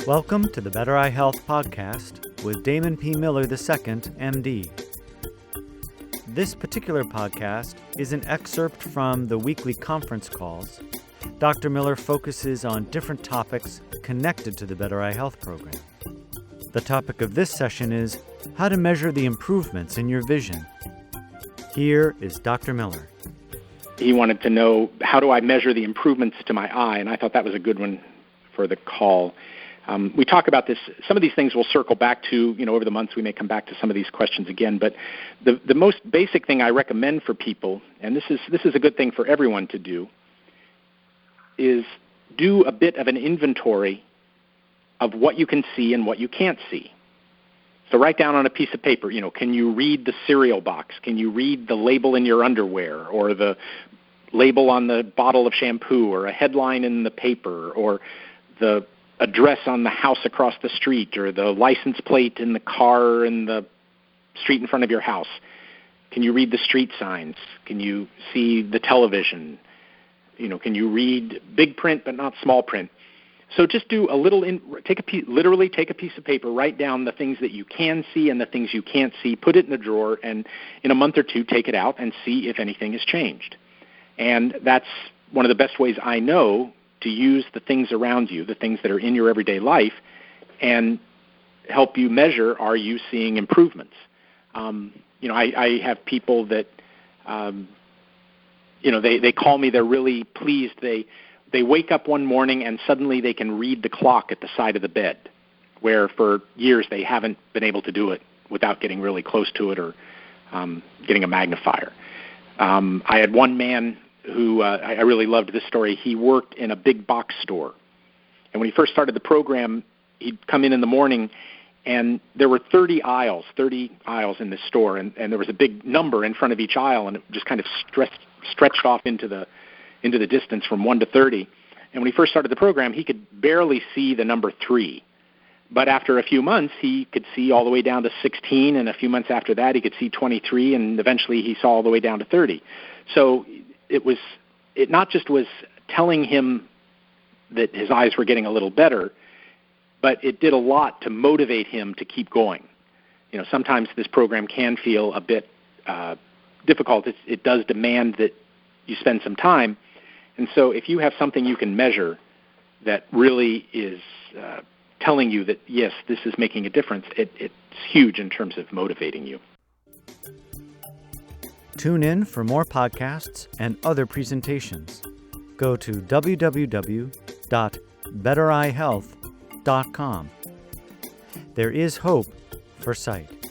Welcome to the Better Eye Health Podcast with Damon P. Miller II, MD. This particular podcast is an excerpt from the weekly conference calls. Dr. Miller focuses on different topics connected to the Better Eye Health program. The topic of this session is how to measure the improvements in your vision. Here is Dr. Miller. He wanted to know, how do I measure the improvements to my eye? And I thought that was a good one for the call. We talk about this. Some of these things we'll circle back to, over the months we may come back to some of these questions again. But the most basic thing I recommend for people, and this is a good thing for everyone to do, is do a bit of an inventory of what you can see and what you can't see. So write down on a piece of paper, can you read the cereal box? Can you read the label in your underwear, or the label on the bottle of shampoo, or a headline in the paper, or the address on the house across the street, or the license plate in the car in the street in front of your house? Can you read the street signs? Can you see the television? Can you read big print but not small print? So just do a little, literally take a piece of paper, write down the things that you can see and the things you can't see, put it in a drawer, and in a month or two take it out and see if anything has changed. And that's one of the best ways I know to use the things around you, the things that are in your everyday life, and help you measure, are you seeing improvements? I have people that, they call me, they're really pleased. They wake up one morning and suddenly they can read the clock at the side of the bed, where for years they haven't been able to do it without getting really close to it or getting a magnifier. I had one man who I really loved this story. He worked in a big box store. And when he first started the program, he'd come in the morning, and there were 30 aisles in this store, and there was a big number in front of each aisle, and it just kind of stretched off into the distance from 1 to 30. And when he first started the program, he could barely see the number 3. But after a few months, he could see all the way down to 16, and a few months after that, he could see 23, and eventually he saw all the way down to 30. So it not just was telling him that his eyes were getting a little better, but it did a lot to motivate him to keep going. Sometimes this program can feel a bit difficult. It does demand that you spend some time. And so if you have something you can measure that really is telling you that, yes, this is making a difference, it's huge in terms of motivating you. Tune in for more podcasts and other presentations. Go to www.bettereyehealth.com. There is hope for sight.